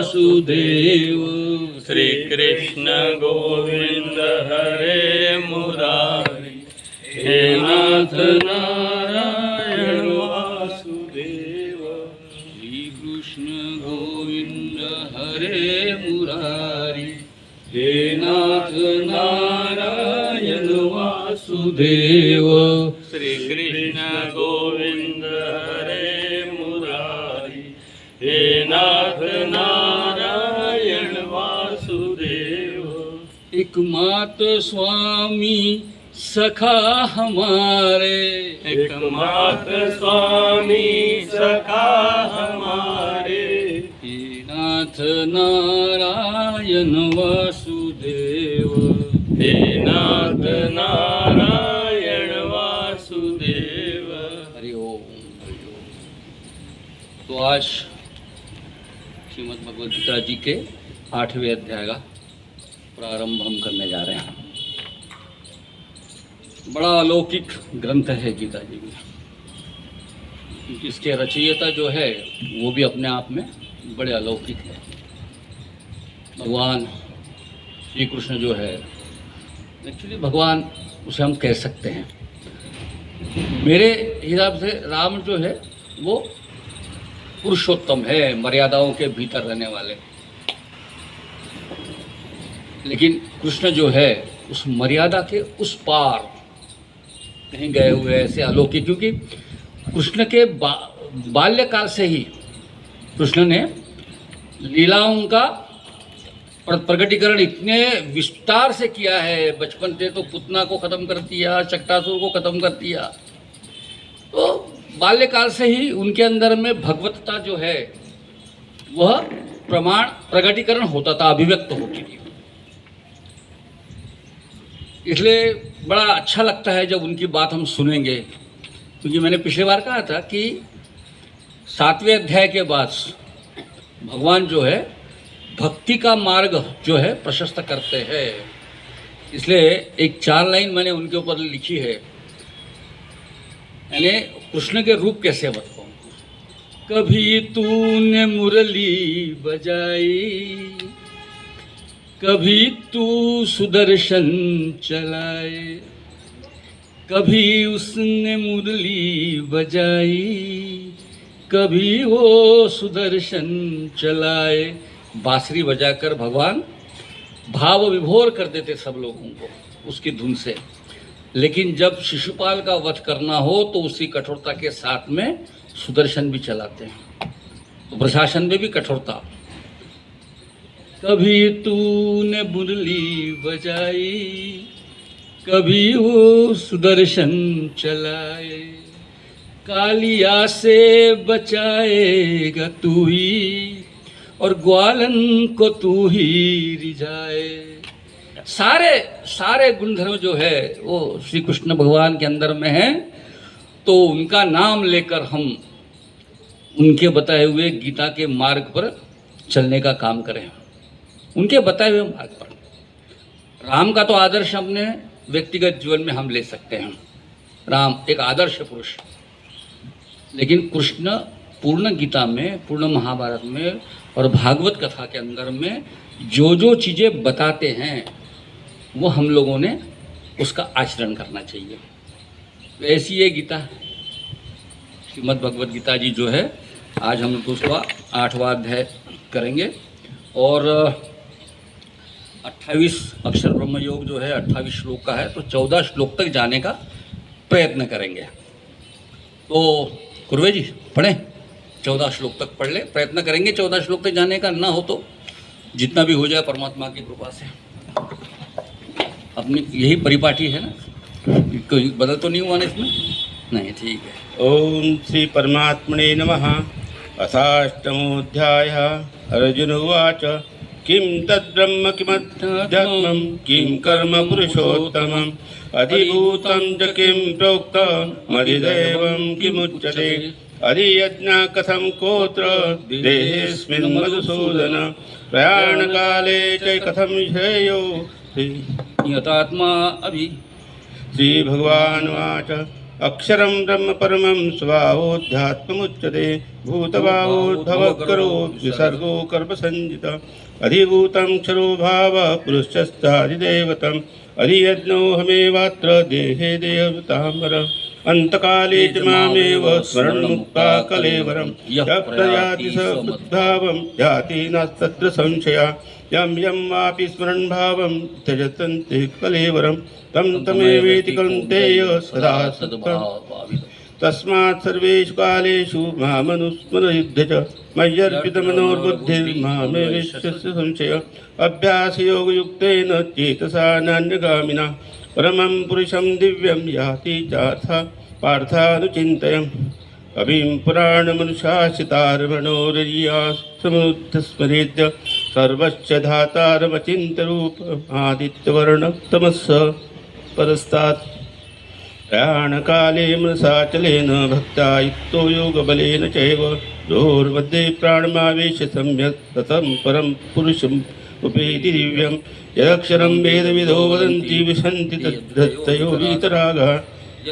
वासुदेव। श्री कृष्ण गोविंद हरे मुरारी, हे नाथ नारायण वासुदेव। श्री कृष्ण गोविंद हरे मुरारी, हे नाथ नारायण वासुदेव। श्री कृष्ण गोविंद हरे मुरारी, हे नाथ नारायण वासुदेव। एकमात्र स्वामी सखा हमारे, एकमात्र स्वामी सखा हमारे, हे नाथ नारायण वासुदेव। हे नाथ नारायण वासुदेव। हरि ओम। तो आज श्रीमद् भगवद गीता जी के 8वें अध्याय का प्रारंभ हम करने जा रहे हैं। बड़ा अलौकिक ग्रंथ है गीता जी में, क्योंकि इसके रचयिता जो है वो भी अपने आप में बड़े अलौकिक है। भगवान श्री कृष्ण जो है, एक्चुअली भगवान उसे हम कह सकते हैं। मेरे हिसाब से राम जो है वो पुरुषोत्तम है, मर्यादाओं के भीतर रहने वाले। लेकिन कृष्ण जो है उस मर्यादा के उस पार कहीं गए हुए ऐसे अलौकिक, क्योंकि कृष्ण के बाल्यकाल से ही कृष्ण ने लीलाओं का प्रकटीकरण इतने विस्तार से किया है। बचपन से तो पुतना को खत्म कर दिया, चक्रासुर को खत्म कर दिया। तो बाल्यकाल से ही उनके अंदर में भगवत्ता जो है वह प्रकटीकरण होता था, अभिव्यक्त होती थी। इसलिए बड़ा अच्छा लगता है जब उनकी बात हम सुनेंगे, क्योंकि मैंने पिछले बार कहा था कि 7वें अध्याय के बाद भगवान जो है भक्ति का मार्ग जो है प्रशस्त करते हैं। इसलिए एक 4 लाइन मैंने उनके ऊपर लिखी है, यानी कृष्ण के रूप कैसे बताऊं। कभी तूने मुरली बजाई, कभी तू सुदर्शन चलाए, कभी उसने मुरली बजाई, कभी वो सुदर्शन चलाए। बांसुरी बजाकर भगवान भाव विभोर कर देते सब लोगों को उसकी धुन से। लेकिन जब शिशुपाल का वध करना हो तो उसी कठोरता के साथ में सुदर्शन भी चलाते हैं। तो प्रशासन में भी कठोरता। कभी तूने मुरली बजाई, कभी वो सुदर्शन चलाए, कालिया से बचाएगा तू ही, और ग्वालन को तू ही रिझाए। सारे गुणधर्म जो है वो श्री कृष्ण भगवान के अंदर में है। तो उनका नाम लेकर हम उनके बताए हुए गीता के मार्ग पर चलने का काम करें, उनके बताए हुए मार्ग पर। राम का तो आदर्श अपने व्यक्तिगत जीवन में हम ले सकते हैं, राम एक आदर्श पुरुष। लेकिन कृष्ण पूर्ण गीता में, पूर्ण महाभारत में और भागवत कथा के अंदर में जो जो चीज़ें बताते हैं वो हम लोगों ने उसका आचरण करना चाहिए। ऐसी ये गीता श्रीमद् भगवद गीता जी जो है, आज हम उसका 8वां अध्याय करेंगे। और 28 अक्षर ब्रह्म योग जो है 28 श्लोक का है, तो 14 श्लोक तक जाने का प्रयत्न करेंगे। तो कुरवे जी पढ़ें, 14 श्लोक तक पढ़ ले, प्रयत्न करेंगे 14 श्लोक तक जाने का। ना हो तो जितना भी हो जाए परमात्मा की कृपा से। अपनी यही परिपाटी है ना, कोई बदल तो नहीं हुआ ना इसमें? नहीं, ठीक है। ओम श्री परमात्मने नमः। अथाष्टमोऽध्यायः। अर्जुन उवाच किं तद्ब्रह्म किमध्यात्मं किं कर्म पुरुषोत्तमम् अधिभूतं च किं प्रोक्तं मदिदैवं किमुच्यते अधियज्ञः कथं कोत्र देहेऽस्मिन् मधुसूदन प्रयाणकाले च कथं श्रेयो यतात्मा अभि। श्रीभगवानुवाच अक्षरं ब्रह्म परमं स्वभावोऽध्यात्ममुच्यते भूतभावोद्भवकरो विसर्गो कर्मसञ्जित अधिभूतं क्षरो भावः पुरुषश्चाधिदैवतम् अधियज्ञोऽहमेवात्र देहे देहवताम्बर अंतकाले च मामेव स्मरणमुक्ता कलेवरं यः प्रयाति स मद्भावं याति नास्तत्र संशया यं यं वापि स्मरन् भावं त्यजतन्ते कलेवरं तं तमेवेति कौन्तेय सदा सद्भावभावितम् तस्मात् सर्वेषु कालेषु मामनुस्मरयुध्य च मय्यर्पितमनोर्बुद्धिर्मामे विश्वस्य संशय अभ्यासयोगयुक्तेन चेतसा नान्यगामिना परमं पुरुषं दिव्यं याति चार्था पार्थानुचिन्तयम् कविं पुराणमनुशासितारमणोरय्यासमुद्धस्मरेद्य सर्वस्य धातारमचिन्त्यरूपमादित्यवर्णतमस्य परस्तात् प्रयाणकाले मनसाचलेन भक्त्या युक्तो योगबलेन चैव दोर्मध्ये प्राणमावेश्य सम्यक् ततं परं पुरुषम् उपेति दिव्यं यदक्षरं वेदविदो वदन्ति विशन्ति तद्धत्तयो वीतरागः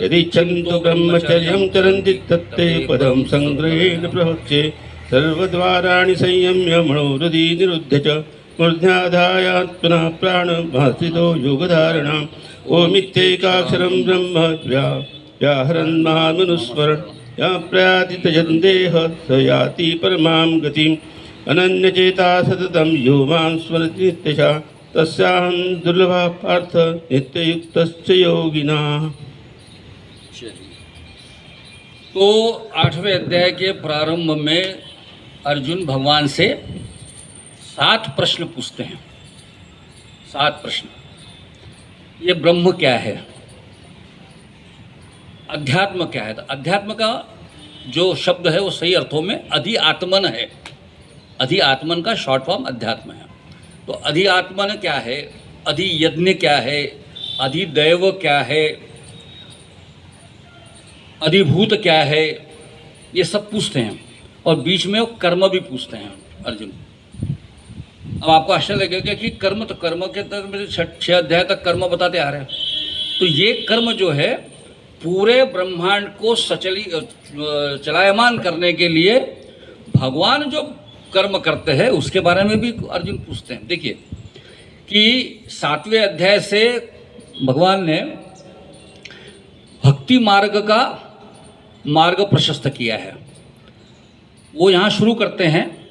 यदिच्छन्तु ब्रह्मचर्यं चरन्ति तत्ते पदं सङ्ग्रहेण प्रवक्ष्ये सर्वद्वाराणि संयम्य मनोहृदि निरुध्य च मूर्ध्याधायात्मनः प्राणमास्थितो योगधारणाम् ओमित्येकाक्षरं ब्रह्म व्याहरन् मामनुस्मरन् यः प्रयाति तजन्देह स याति परमां गतिम् अनन्यचेता सततं यो मां स्मरति नित्यशा तस्याहं दुर्लभः पार्थ नित्ययुक्तस्य योगिना। तो 8वें अध्याय के प्रारंभ में अर्जुन भगवान से 7 प्रश्न पूछते हैं। 7 प्रश्न। ये ब्रह्म क्या है, अध्यात्म क्या है। तो अध्यात्म का जो शब्द है वो सही अर्थों में अधिआत्मन है। अधिआत्मन का शॉर्ट फॉर्म अध्यात्म है। तो अधिआत्मन क्या है, अधियज्ञ क्या है, अधिदैव क्या है, अधिभूत क्या है, ये सब पूछते हैं। और बीच में वो कर्म भी पूछते हैं अर्जुन। अब आपको आश्चर्य लगेगा कि कर्म, तो कर्म के तक 6 अध्याय तक कर्म बताते आ रहे हैं। तो ये कर्म जो है पूरे ब्रह्मांड को चलायमान करने के लिए भगवान जो कर्म करते हैं उसके बारे में भी अर्जुन पूछते हैं। देखिए कि 7वें अध्याय से भगवान ने भक्ति मार्ग का मार्ग प्रशस्त किया है, वो यहाँ शुरू करते हैं।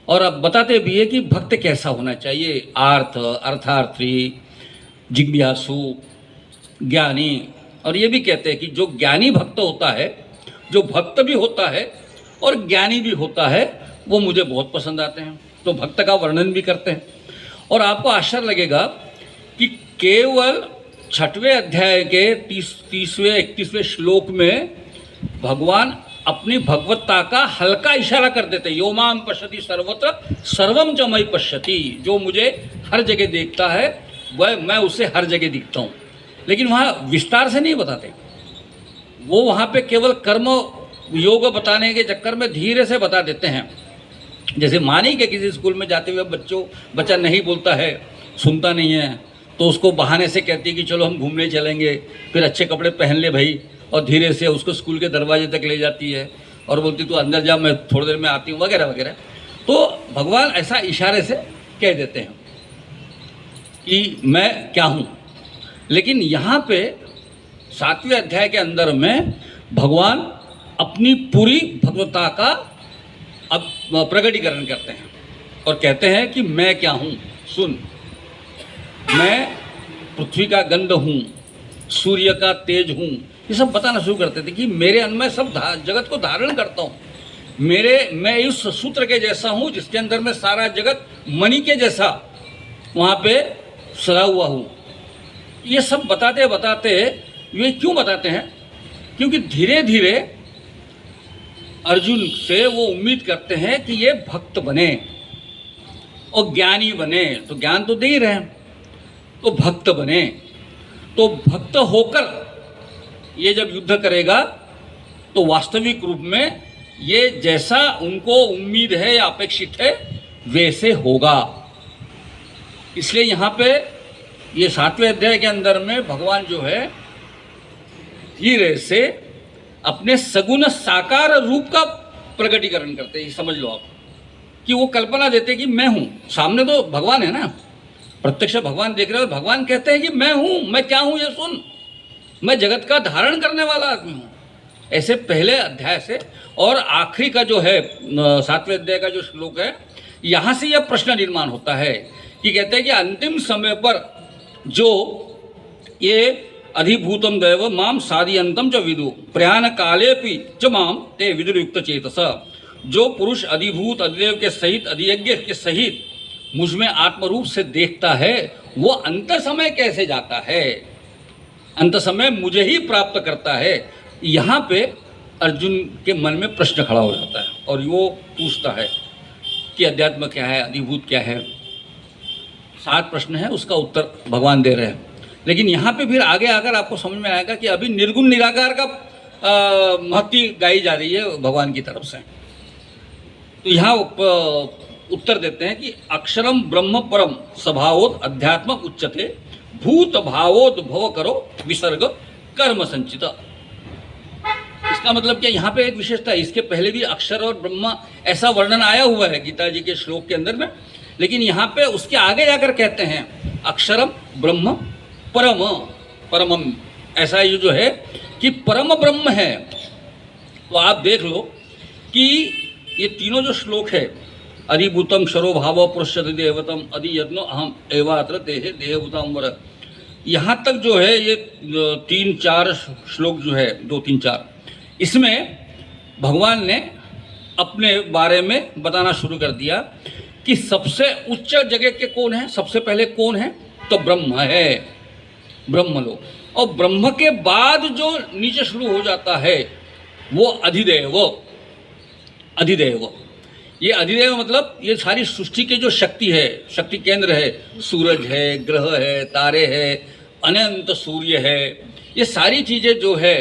और अब बताते भी है कि भक्त कैसा होना चाहिए, अर्थार्थी, जिज्ञासु, ज्ञानी। और ये भी कहते हैं कि जो ज्ञानी भक्त होता है, जो भक्त भी होता है और ज्ञानी भी होता है, वो मुझे बहुत पसंद आते हैं। तो भक्त का वर्णन भी करते हैं। और आपको आश्चर्य लगेगा कि केवल 6वें अध्याय के 30वें 31वें श्लोक में भगवान अपनी भगवत्ता का हल्का इशारा कर देते हैं। यो माम पश्यति सर्वत्र सर्वम च मयि पश्यति। जो मुझे हर जगह देखता है वह मैं उसे हर जगह दिखता हूँ। लेकिन वहाँ विस्तार से नहीं बताते। वो वहाँ पे केवल कर्म योग बताने के चक्कर में धीरे से बता देते हैं। जैसे मानी के किसी स्कूल में जाते हुए बच्चा नहीं बोलता है, सुनता नहीं है, तो उसको बहाने से कहती है कि चलो हम घूमने चलेंगे, फिर अच्छे कपड़े पहन ले भाई, और धीरे से उसको स्कूल के दरवाजे तक ले जाती है और बोलती तू अंदर जा, मैं थोड़ी देर में आती हूँ, वगैरह वगैरह। तो भगवान ऐसा इशारे से कह देते हैं कि मैं क्या हूँ। लेकिन यहाँ पे 7वें अध्याय के अंदर में भगवान अपनी पूरी भगवत्ता का अब प्रकटीकरण करते हैं और कहते हैं कि मैं क्या हूँ। सुन, मैं पृथ्वी का गंध हूँ, सूर्य का तेज हूँ। ये सब बताना शुरू करते थे कि मेरे अन्न में सब जगत को धारण करता हूँ। मैं इस सूत्र के जैसा हूँ जिसके अंदर में सारा जगत मणि के जैसा वहाँ पे सरा हुआ हूँ। ये सब बताते बताते ये क्यों बताते हैं? क्योंकि धीरे धीरे अर्जुन से वो उम्मीद करते हैं कि ये भक्त बने और ज्ञानी बने। तो ज्ञान तो दे ही रहे हैं, तो भक्त बने। तो भक्त होकर ये जब युद्ध करेगा तो वास्तविक रूप में ये जैसा उनको उम्मीद है या अपेक्षित है वैसे होगा। इसलिए यहाँ पे ये 7वें अध्याय के अंदर में भगवान जो है धीरे से अपने सगुण साकार रूप का प्रकटीकरण करते हैं। ये समझ लो आप कि वो कल्पना देते हैं कि मैं हूँ, सामने तो भगवान है ना, प्रत्यक्ष भगवान देख रहे हो, भगवान कहते हैं कि मैं हूँ, मैं क्या हूँ ये सुन, मैं जगत का धारण करने वाला आदमी हूँ। ऐसे पहले अध्याय से और आखिरी का जो है 7वें अध्याय का जो श्लोक है, यहाँ से यह प्रश्न निर्माण होता है कि कहते हैं कि अंतिम समय पर जो ये अधिभूतम दैव माम साधियंतम च विदु प्रयाण कालेपि च माम ते विदुर्युक्त चेतस। जो पुरुष अधिभूत अधिदेव के सहित अधियज्ञ के सहित मुझ में आत्मरूप से देखता है, वो अंत समय कैसे जाता है, अंत समय मुझे ही प्राप्त करता है। यहाँ पे अर्जुन के मन में प्रश्न खड़ा हो जाता है और वो पूछता है कि अध्यात्म क्या है, अधिभूत क्या है। 7 प्रश्न है, उसका उत्तर भगवान दे रहे हैं। लेकिन यहाँ पे फिर आगे आकर आपको समझ में आएगा कि अभी निर्गुण निराकार का महत्व गाई जा रही है भगवान की तरफ से। तो यहाँ उत्तर देते हैं कि अक्षरम ब्रह्म परम स्वभावोत अध्यात्म उच्चते भूत भावोत भव करो विसर्ग कर्म संचित। इसका मतलब क्या, यहाँ पे एक विशेषता है, इसके पहले भी अक्षर और ब्रह्म ऐसा वर्णन आया हुआ है गीता जी के श्लोक के अंदर में, लेकिन यहाँ पे उसके आगे जाकर कहते हैं अक्षरम ब्रह्म परम परमम। ऐसा ये जो है कि परम ब्रह्म है। तो आप देख लो कि ये तीनों जो श्लोक है, अधिभूतम क्षरो भाव पुरुष देवतम अधि यत्नो अहम एवात्र देहे देहभूतम वर, यहाँ तक जो है ये 3-4 श्लोक जो है 2-3-4, इसमें भगवान ने अपने बारे में बताना शुरू कर दिया कि सबसे उच्च जगह के कौन है, सबसे पहले कौन है, तो ब्रह्म है, ब्रह्मलोक। और ब्रह्म के बाद जो नीचे शुरू हो जाता है वो अधिदेव। अधिदेव, ये अधिदेव मतलब ये सारी सृष्टि की जो शक्ति है, शक्ति केंद्र है, सूरज है, ग्रह है, तारे है, अनंत सूर्य है, ये सारी चीज़ें जो है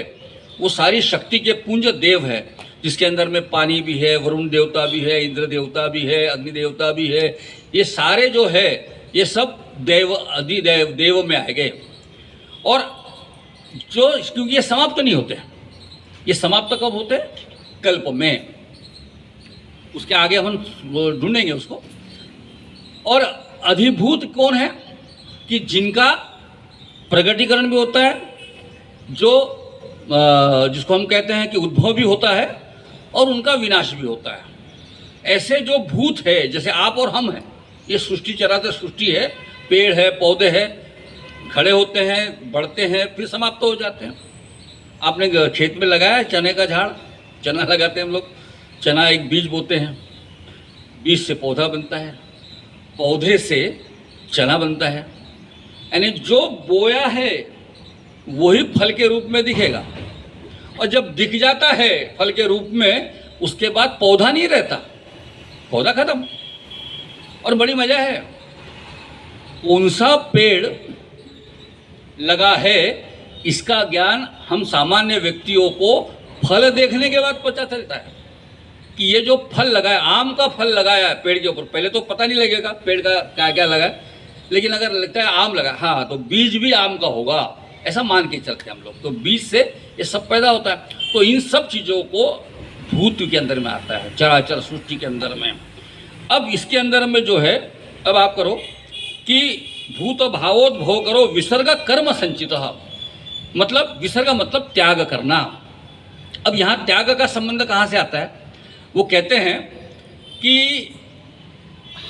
वो सारी शक्ति के पुंज देव है, जिसके अंदर में पानी भी है, वरुण देवता भी है, इंद्र देवता भी है, अग्नि देवता भी है। ये सारे जो है ये सब देव अधिदेव देव में आ गए। और जो क्योंकि ये समाप्त नहीं होते, ये समाप्त कब होते हैं, कल्प में। उसके आगे हम ढूंढेंगे उसको। और अधिभूत कौन है, कि जिनका प्रगटीकरण भी होता है, जो जिसको हम कहते हैं कि उद्भव भी होता है और उनका विनाश भी होता है। ऐसे जो भूत है, जैसे आप और हम हैं, ये सृष्टि चराचर सृष्टि है, पेड़ है, पौधे हैं, खड़े होते हैं, बढ़ते हैं, फिर समाप्त हो जाते हैं। आपने खेत में लगाया चने का झाड़, चना लगाते हैं हम लोग, चना एक बीज बोते हैं, बीज से पौधा बनता है, पौधे से चना बनता है। यानी जो बोया है वही फल के रूप में दिखेगा, और जब दिख जाता है फल के रूप में, उसके बाद पौधा नहीं रहता, पौधा खत्म। और बड़ी मजा है, कौन सा पेड़ लगा है इसका ज्ञान हम सामान्य व्यक्तियों को फल देखने के बाद पता चलता है कि ये जो फल लगा है, आम का फल लगाया है पेड़ के ऊपर, पहले तो पता नहीं लगेगा पेड़ का क्या क्या लगा है, लेकिन अगर लगता है आम लगा, हाँ तो बीज भी आम का होगा, ऐसा मान के चलते हैं हम लोग। तो बीज से ये सब पैदा होता है। तो इन सब चीज़ों को भूत के अंदर में आता है, चराचर सृष्टि के अंदर में। अब इसके अंदर में जो है, अब आप करो कि भूत भावोद्भव करो विसर्ग कर्म संचित, मतलब विसर्ग मतलब त्याग करना। अब यहाँ त्याग का संबंध कहाँ से आता है, वो कहते हैं कि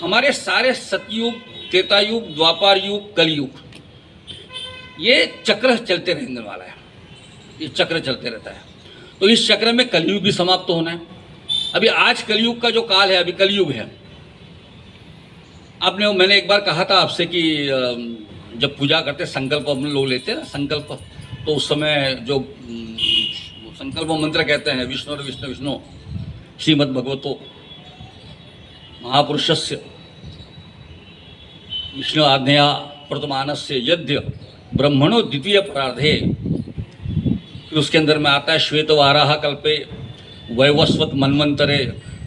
हमारे सारे सतयुग, त्रेतायुग, द्वापर युग, कलयुग, ये चक्र चलते रहने वाला है, ये चक्र चलते रहता है। तो इस चक्र में कलयुग भी समाप्त होना है। अभी आज कलयुग का जो काल है, अभी कलयुग है। मैंने एक बार कहा था आपसे कि जब पूजा करते संकल्प हम लोग लेते हैं ना संकल्प, तो उस समय जो संकल्प मंत्र कहते हैं, विष्णु विष्णु विष्णु श्रीमद् भगवतो महापुरुषस्य विष्णु आज्ञया प्रतमानस्य यद्य ब्रह्मणो द्वितीय परार्धे। फिर उसके अंदर में आता है श्वेत वाराह कल्पे वैवस्वत मन्वंतरे।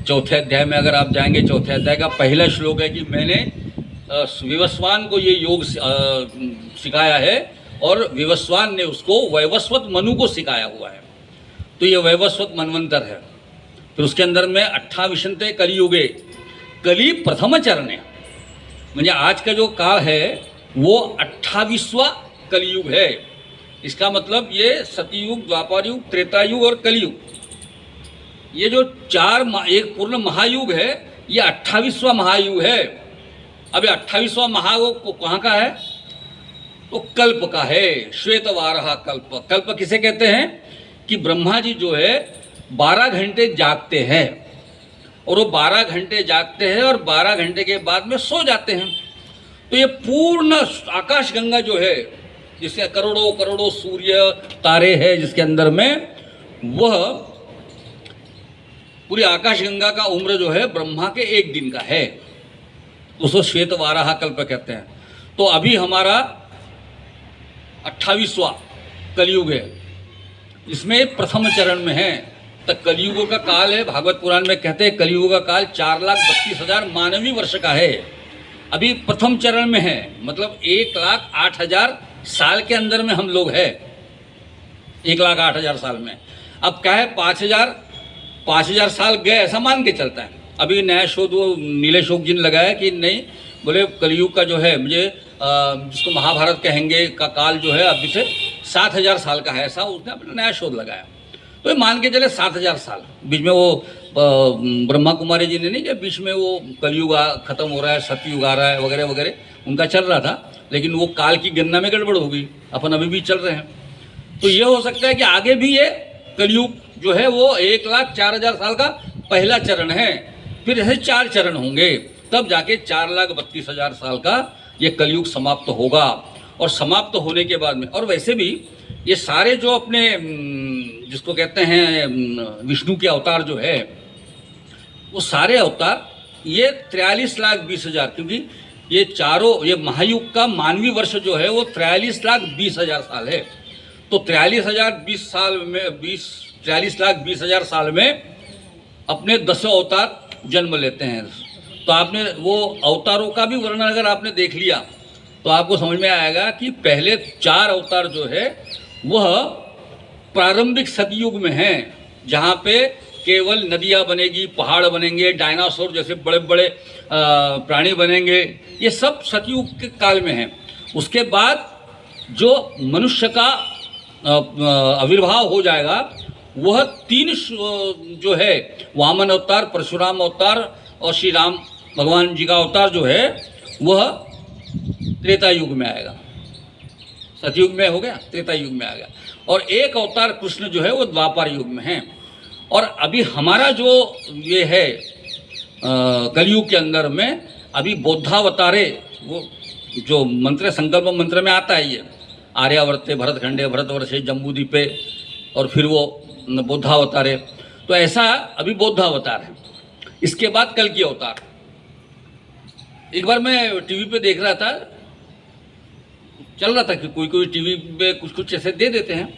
चौथे अध्याय में अगर आप जाएंगे, चौथे अध्याय का पहला श्लोक है कि मैंने विवस्वान को ये योग सिखाया है और विवस्वान ने उसको वैवस्वत मनु को सिखाया हुआ है। तो ये वैवस्वत मनवंतर है। फिर उसके अंदर में 28 कलियुगे, कली प्रथम चरण है, म्हणजे आज का जो काल है वो 28वां कलियुग है। इसका मतलब ये सतयुग, द्वापर युग, त्रेता युग और कलियुग, ये जो एक पूर्ण महायुग है, ये 28वां महायुग है। अब ये 28वां महायुग कहाँ का है? तो कल्प का है, श्वेतवाराह कल्प। कल्प किसे कहते हैं? कि ब्रह्मा जी जो है 12 घंटे जागते हैं, और वो 12 घंटे जागते हैं और 12 घंटे के बाद में सो जाते हैं। तो ये पूर्ण आकाश गंगा जो है, जिसके करोड़ों करोड़ों सूर्य तारे हैं जिसके अंदर में, वह पूरी आकाश गंगा का उम्र जो है ब्रह्मा के एक दिन का है। उसको श्वेतवाराह कल्प कहते हैं। तो अभी हमारा 28वां कलियुग है, इसमें प्रथम चरण में है। तो कलियुग का काल है, भागवत पुराण में कहते हैं कलियुग का काल 4,32,000 मानवीय वर्ष का है। अभी प्रथम चरण में है, मतलब 1,08,000 साल के अंदर में हम लोग हैं, 1,08,000 साल में। अब क्या है, 5,000 साल गए ऐसा मान के चलता है। अभी नया शोध वो नीलेशोक जी ने लगाया कि नहीं, बोले कलियुग का जो है मुझे जिसको महाभारत कहेंगे का काल जो है अभी से 7,000 साल का है, ऐसा उसने अपना नया शोध लगाया। तो ये मान के चले 7,000 साल। बीच में वो ब्रह्मा कुमारी जी ने नहीं कि बीच में वो कलयुग खत्म हो रहा है, सतयुग आ रहा है वगैरह वगैरह, उनका चल रहा था, लेकिन वो काल की गणना में गड़बड़ हो गई। अपन अभी भी चल रहे हैं। तो ये हो सकता है कि आगे भी ये कलयुग जो है वो 1,04,000 साल का पहला चरण है, फिर ऐसे 4 चरण होंगे, तब जाके 4,32,000 साल का ये कलयुग समाप्त होगा। और समाप्त होने के बाद में, और वैसे भी ये सारे जो अपने जिसको कहते हैं विष्णु के अवतार जो है, वो सारे अवतार ये 43,20,000, क्योंकि ये चारों, ये महायुग का मानवीय वर्ष जो है वो 43,20,000 साल है। तो 43,20,000 साल में अपने 10 अवतार जन्म लेते हैं। तो आपने वो अवतारों का भी वर्णन अगर आपने देख लिया तो आपको समझ में आएगा कि पहले 4 अवतार जो है वह प्रारंभिक सतयुग में हैं, जहाँ पे केवल नदियाँ बनेगी, पहाड़ बनेंगे, डायनासोर जैसे बड़े बड़े प्राणी बनेंगे, ये सब सतयुग के काल में हैं। उसके बाद जो मनुष्य का आविर्भाव हो जाएगा वह 3 जो है वामन अवतार, परशुराम अवतार और श्री राम भगवान जी का अवतार जो है वह त्रेता युग में आएगा। सतयुग में हो गया, त्रेता युग में आ गया। और एक अवतार कृष्ण जो है वो द्वापर युग में है। और अभी हमारा जो ये है कलयुग के अंदर में अभी बौद्धावतारे, वो जो मंत्र संकल्प मंत्र में आता है, ये आर्यावर्ते भरतखंडे भरतवर्षे जम्बूद्वीपे, और फिर वो बौद्धावतारे, तो ऐसा अभी बौद्धावतार है। इसके बाद कल की अवतार। एक बार मैं टीवी पे देख रहा था, चल रहा था कि कोई कोई टीवी पे कुछ कुछ ऐसे दे देते हैं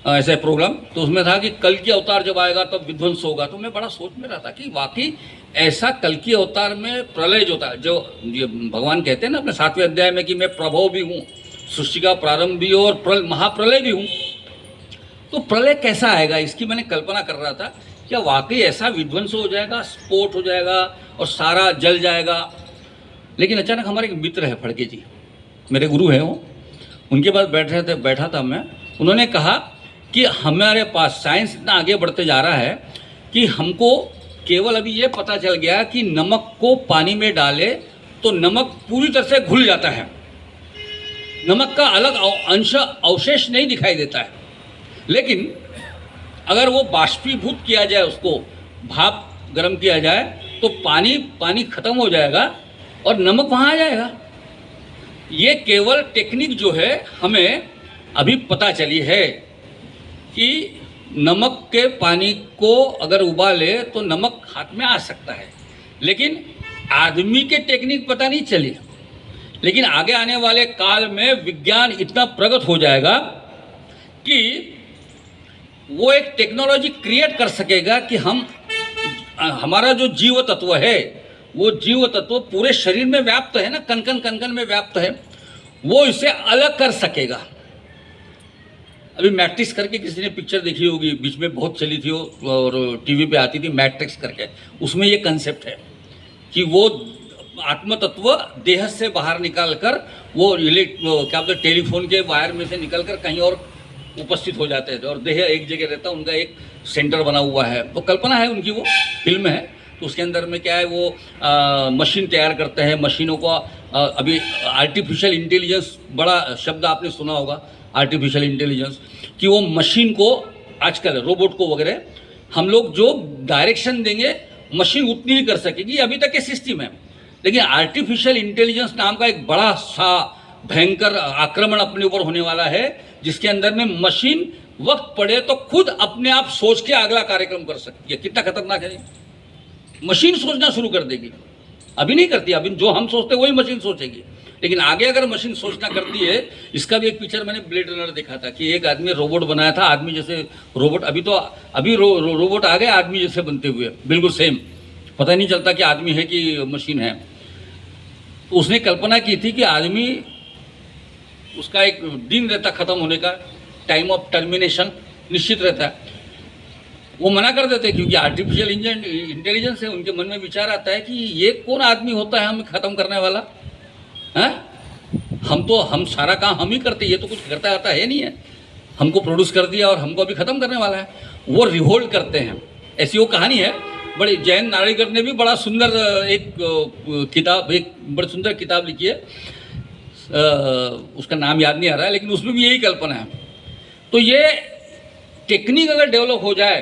ऐसे प्रोग्राम, तो उसमें था कि कल की अवतार जब आएगा तब विध्वंस होगा। तो मैं बड़ा सोच में रहा था कि वाकई ऐसा कल की अवतार में प्रलय जो होता है, जो ये भगवान कहते हैं ना अपने 7वें अध्याय में कि मैं प्रभव भी हूँ, सृष्टि का प्रारंभ भी हूँ और महाप्रलय भी हूँ। तो प्रलय कैसा आएगा इसकी मैंने कल्पना कर रहा था। क्या वाकई ऐसा विध्वंस हो जाएगा, स्फोट हो जाएगा और सारा जल जाएगा? लेकिन अचानक हमारे एक मित्र है फड़के जी, मेरे गुरु हैं वो, उनके पास बैठा था मैं। उन्होंने कहा कि हमारे पास साइंस इतना आगे बढ़ते जा रहा है कि हमको केवल अभी ये पता चल गया कि नमक को पानी में डाले तो नमक पूरी तरह से घुल जाता है, नमक का अलग अंश अवशेष नहीं दिखाई देता है। लेकिन अगर वो बाष्पीभूत किया जाए, उसको भाप गर्म किया जाए, तो पानी खत्म हो जाएगा और नमक वहाँ आ जाएगा। ये केवल टेक्निक जो है हमें अभी पता चली है कि नमक के पानी को अगर उबाले तो नमक हाथ में आ सकता है, लेकिन आदमी के टेक्निक पता नहीं चली। लेकिन आगे आने वाले काल में विज्ञान इतना प्रगत हो जाएगा कि वो एक टेक्नोलॉजी क्रिएट कर सकेगा कि हमारा जो जीव तत्व है, वो जीव तत्व पूरे शरीर में व्याप्त है ना, कण कण में व्याप्त है, वो इसे अलग कर सकेगा। अभी मैट्रिक्स करके किसी ने पिक्चर देखी होगी, बीच में बहुत चली थी वो और टीवी पे आती थी मैट्रिक्स करके। उसमें ये कंसेप्ट है कि वो आत्म तत्व देह से बाहर निकालकर वो क्या बोलते टेलीफोन के वायर में से निकलकर कहीं और उपस्थित हो जाते थे और देह एक जगह रहता, उनका एक सेंटर बना हुआ है। तो कल्पना है उनकी, वो फिल्म है। तो उसके अंदर में क्या है, वो मशीन तैयार करते हैं, मशीनों को अभी आर्टिफिशियल इंटेलिजेंस, बड़ा शब्द आपने सुना होगा आर्टिफिशियल इंटेलिजेंस, कि वो मशीन को आजकल रोबोट को वगैरह हम लोग जो डायरेक्शन देंगे मशीन उतनी ही कर सकेगी। अभी तक के सिस्टम है, लेकिन आर्टिफिशियल इंटेलिजेंस नाम का एक बड़ा सा भयंकर आक्रमण अपने ऊपर होने वाला है, जिसके अंदर में मशीन वक्त पड़े तो खुद अपने आप सोच के अगला कार्यक्रम कर सकती है। कितना खतरनाक है, मशीन सोचना शुरू कर देगी। अभी नहीं करती, अभी जो हम सोचते वही मशीन सोचेगी, लेकिन आगे अगर मशीन सोचना करती है। इसका भी एक पिक्चर मैंने ब्लेड रनर देखा था कि एक आदमी रोबोट बनाया था, आदमी जैसे रोबोट। अभी रोबोट आ गए आदमी जैसे बनते हुए, बिल्कुल सेम, पता नहीं चलता कि आदमी है कि मशीन है। तो उसने कल्पना की थी कि आदमी, उसका एक दिन रहता ख़त्म होने का, टाइम ऑफ टर्मिनेशन निश्चित रहता है। वो मना कर देते क्योंकि आर्टिफिशियल इंटेलिजेंस है, उनके मन में विचार आता है कि ये कौन आदमी होता है हमें ख़त्म करने वाला है। हम सारा काम हम ही करते, ये तो कुछ करता आता है नहीं है, हमको प्रोड्यूस कर दिया और हमको अभी ख़त्म करने वाला है। वो रिवोल्ट करते हैं, ऐसी वो कहानी है। बड़ी जयंत नार्लिकर ने भी बड़ा सुंदर एक बड़ी सुंदर किताब लिखी है, उसका नाम याद नहीं आ रहा है, लेकिन उसमें भी यही कल्पना है। तो ये टेक्निक अगर डेवलप हो जाए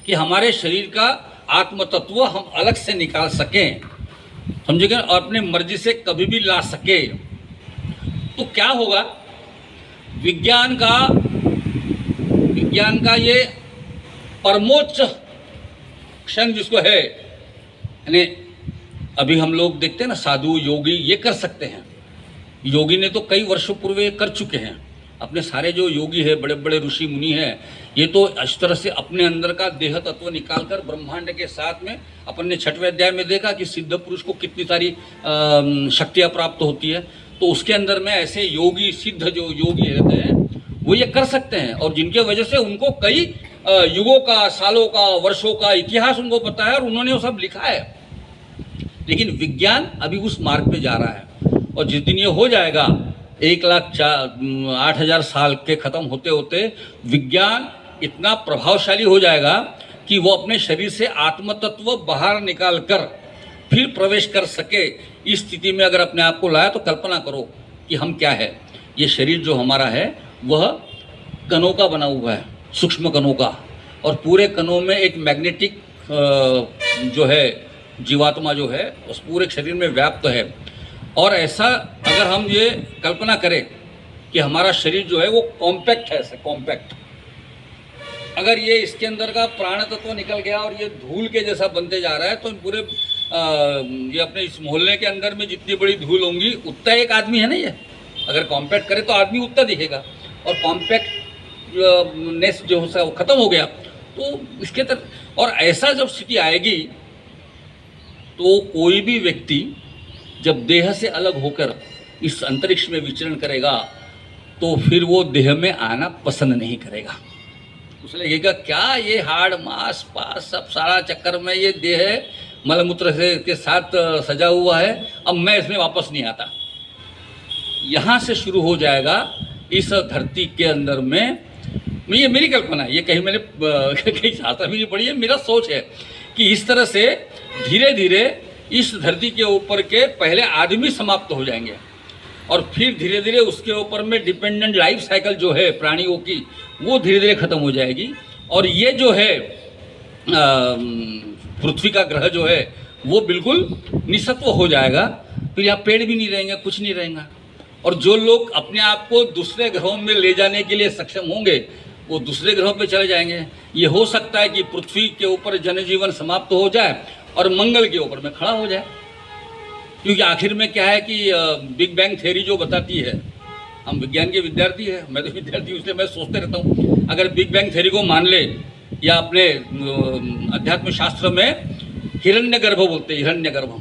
कि हमारे शरीर का आत्म तत्व हम अलग से निकाल सकें, समझेंगे, और अपने मर्जी से कभी भी ला सके, तो क्या होगा। विज्ञान का ये परमोच्च क्षण जिसको है, यानी अभी हम लोग देखते हैं ना, साधु योगी ये कर सकते हैं। योगी ने तो कई वर्षों पूर्व कर चुके हैं। अपने सारे जो योगी है, बड़े बड़े ऋषि मुनि हैं, ये तो इस तरह से अपने अंदर का देह तत्व निकालकर ब्रह्मांड के साथ में, अपन ने 6वें अध्याय में देखा कि सिद्ध पुरुष को कितनी सारी शक्तियाँ प्राप्त होती है। तो उसके अंदर में ऐसे योगी, सिद्ध जो योगी रहते हैं, वो ये कर सकते हैं, और जिनके वजह से उनको कई युगों का, सालों का, वर्षों का इतिहास उनको पता है और उन्होंने वो सब लिखा है। लेकिन विज्ञान अभी उस मार्ग पे जा रहा है, और जिस दिन ये हो जाएगा 1,08,000 साल के ख़त्म होते होते विज्ञान इतना प्रभावशाली हो जाएगा कि वो अपने शरीर से आत्म तत्व बाहर निकाल कर फिर प्रवेश कर सके। इस स्थिति में अगर अपने आप को लाया तो कल्पना करो कि हम क्या है। ये शरीर जो हमारा है वह कणों का बना हुआ है, सूक्ष्म कणों का, और पूरे कणों में एक मैग्नेटिक जो है जीवात्मा जो है उस पूरे शरीर में व्याप्त है। और ऐसा अगर हम ये कल्पना करें कि हमारा शरीर जो है वो कॉम्पैक्ट है, कॉम्पैक्ट, अगर ये इसके अंदर का प्राण तत्व निकल गया और ये धूल के जैसा बनते जा रहा है, तो पूरे ये अपने इस मोहल्ले के अंदर में जितनी बड़ी धूल होंगी उतना एक आदमी है ना। ये अगर कॉम्पैक्ट करे तो आदमी उतना दिखेगा, और कॉम्पैक्टनेस जो है वो ख़त्म हो गया तो इसके तरफ। और ऐसा जब स्थिति आएगी तो कोई भी व्यक्ति जब देह से अलग होकर इस अंतरिक्ष में विचरण करेगा तो फिर वो देह में आना पसंद नहीं करेगा। उसे लगेगा क्या ये हाड़ मांस पास सब सारा चक्कर में ये देह मलमूत्र से के साथ सजा हुआ है, अब मैं इसमें वापस नहीं आता। यहाँ से शुरू हो जाएगा इस धरती के अंदर में। ये मेरी कल्पना है, ये कहीं मैंने कहीं शास्त्र में नहीं पढ़ी है, मेरा सोच है कि इस तरह से धीरे धीरे इस धरती के ऊपर के पहले आदमी समाप्त हो जाएंगे, और फिर धीरे धीरे उसके ऊपर में डिपेंडेंट लाइफ साइकिल जो है प्राणियों की वो धीरे धीरे ख़त्म हो जाएगी, और ये जो है पृथ्वी का ग्रह जो है वो बिल्कुल निसत्व हो जाएगा। फिर यहाँ पेड़ भी नहीं रहेंगे, कुछ नहीं रहेगा, और जो लोग अपने आप को दूसरे ग्रहों में ले जाने के लिए सक्षम होंगे वो दूसरे ग्रहों पे चले जाएंगे। ये हो सकता है कि पृथ्वी के ऊपर जनजीवन समाप्त हो जाए और मंगल के ऊपर में खड़ा हो जाए, क्योंकि आखिर में क्या है कि बिग बैंग थ्योरी जो बताती है, हम विज्ञान के विद्यार्थी हैं, मैं तो विद्यार्थी इसलिए मैं सोचते रहता हूँ, अगर बिग बैंग थ्योरी को मान ले, या अपने अध्यात्म शास्त्र में हिरण्यगर्भ बोलते हैं, हिरण्यगर्भ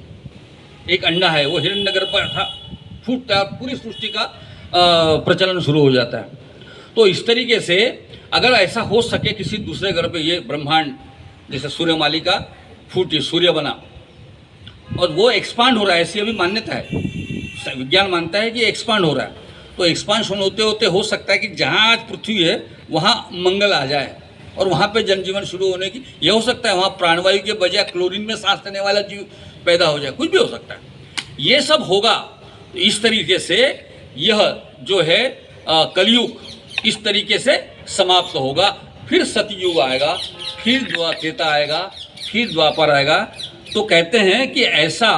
एक अंडा है, वो हिरण्यगर्भ फूटता है, पूरी सृष्टि का प्रचलन शुरू हो जाता है। तो इस तरीके से अगर ऐसा हो सके किसी दूसरे ग्रह पे, ये ब्रह्मांड जैसे सूर्यमालिका फूटी, सूर्य बना और वो एक्सपांड हो रहा है, ऐसी अभी मान्यता है, विज्ञान मानता है कि एक्सपांड हो रहा है। तो एक्सपांशन होते होते हो सकता है कि जहाँ आज पृथ्वी है वहाँ मंगल आ जाए और वहाँ पे जनजीवन शुरू होने की, यह हो सकता है वहाँ प्राणवायु के बजाय क्लोरीन में सांस लेने वाला जीव पैदा हो जाए, कुछ भी हो सकता है। ये सब होगा। तो इस तरीके से यह जो है कलयुग इस तरीके से समाप्त होगा। फिर सतयुग आएगा, फिर त्रेता आएगा, फिर द्वापर आएगा। तो कहते हैं कि ऐसा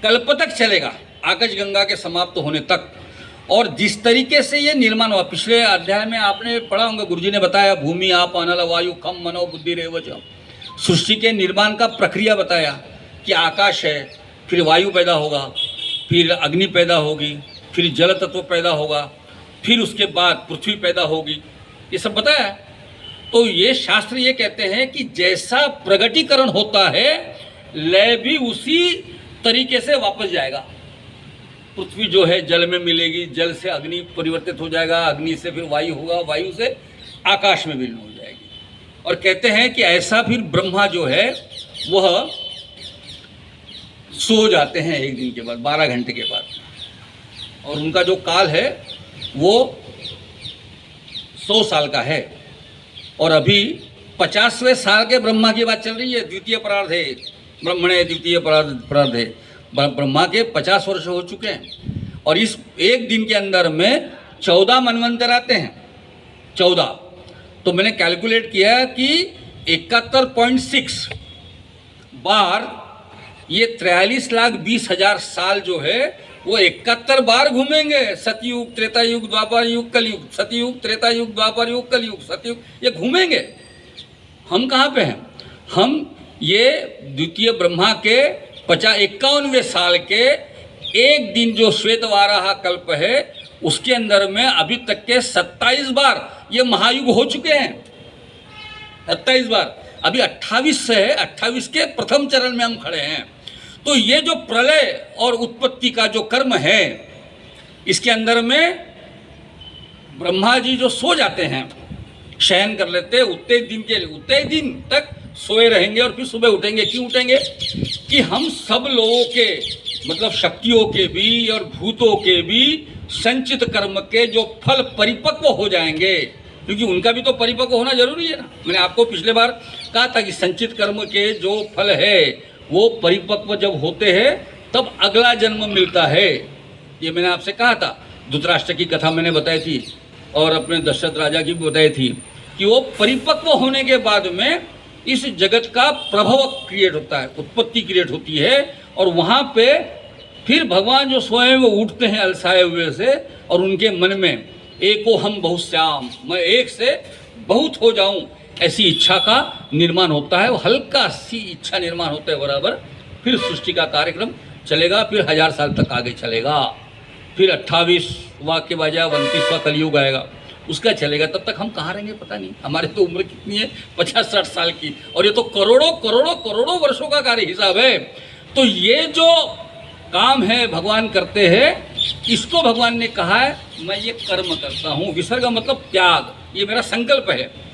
कल्प तक चलेगा, आकाशगंगा के समाप्त होने तक। और जिस तरीके से ये निर्माण हुआ, पिछले अध्याय में आपने पढ़ा होगा, गुरुजी ने बताया भूमि आप अनल वायु खम मनो बुद्धि रेवच, सृष्टि के निर्माण का प्रक्रिया बताया कि आकाश है, फिर वायु पैदा होगा, फिर अग्नि पैदा होगी, फिर जल तत्व पैदा होगा, फिर उसके बाद पृथ्वी पैदा होगी, ये सब बताया। तो ये शास्त्र ये कहते हैं कि जैसा प्रगटीकरण होता है लय भी उसी तरीके से वापस जाएगा। पृथ्वी जो है जल में मिलेगी, जल से अग्नि परिवर्तित हो जाएगा, अग्नि से फिर वायु होगा, वायु से आकाश में विलीन हो जाएगी। और कहते हैं कि ऐसा फिर ब्रह्मा जो है वह सो जाते हैं एक दिन के बाद, 12 घंटे के बाद, और उनका जो काल है वो 100 साल का है। और अभी 50वें साल के ब्रह्मा की बात चल रही है, द्वितीय परार्ध है, ब्रह्मणे द्वितीय परार्ध है, ब्रह्मा के 50 वर्ष हो चुके हैं। और इस एक दिन के अंदर में 14 मनवंतर आते हैं, 14। तो मैंने कैलकुलेट किया कि 71.6 बार ये 43,20,000 साल जो है वो 71 बार घूमेंगे। सतयुग, त्रेता युग, द्वापर युग, कलयुग, सतयुग, त्रेता युग, द्वापर युग, कलयुग, सतयुग, ये घूमेंगे। हम कहाँ पे हैं? हम ये द्वितीय ब्रह्मा के 51वें साल के एक दिन जो श्वेतवाराह कल्प है उसके अंदर में अभी तक के 27 बार ये महायुग हो चुके हैं। 27 बार, अभी 28 से है, 28 के प्रथम चरण में हम खड़े हैं। तो ये जो प्रलय और उत्पत्ति का जो कर्म है इसके अंदर में ब्रह्मा जी जो सो जाते हैं, शयन कर लेते हैं, उतने दिन के लिए, उतने दिन तक सोए रहेंगे और फिर सुबह उठेंगे। क्यों उठेंगे? कि हम सब लोगों के मतलब शक्तियों के भी और भूतों के भी संचित कर्म के जो फल परिपक्व हो जाएंगे, क्योंकि उनका भी तो परिपक्व होना जरूरी है ना। मैंने आपको पिछले बार कहा था कि संचित कर्म के जो फल है वो परिपक्व जब होते हैं तब अगला जन्म मिलता है। ये मैंने आपसे कहा था, धृतराष्ट्र की कथा मैंने बताई थी और अपने दशरथ राजा की भी बताई थी कि वो परिपक्व होने के बाद में इस जगत का प्रभव क्रिएट होता है, उत्पत्ति क्रिएट होती है। और वहाँ पे फिर भगवान जो स्वयं वो उठते हैं अलसाए हुए से और उनके मन में एको हम बहुश्याम, मैं एक से बहुत हो जाऊं, ऐसी इच्छा का निर्माण होता है। वो हल्का सी इच्छा निर्माण होता है बराबर। फिर सृष्टि का कार्यक्रम चलेगा, फिर 1000 साल तक आगे चलेगा। फिर 28वां के बजाय 29वां कलयुग आएगा, उसका चलेगा। तब तक हम कहाँ रहेंगे पता नहीं। हमारी तो उम्र कितनी है, 50-60 साल की, और ये तो करोड़ों करोड़ों करोड़ों वर्षों का कार्य हिसाब है। तो ये जो काम है भगवान करते हैं, इसको भगवान ने कहा है मैं ये कर्म करता हूँ। विसर्ग मतलब त्याग, ये मेरा संकल्प है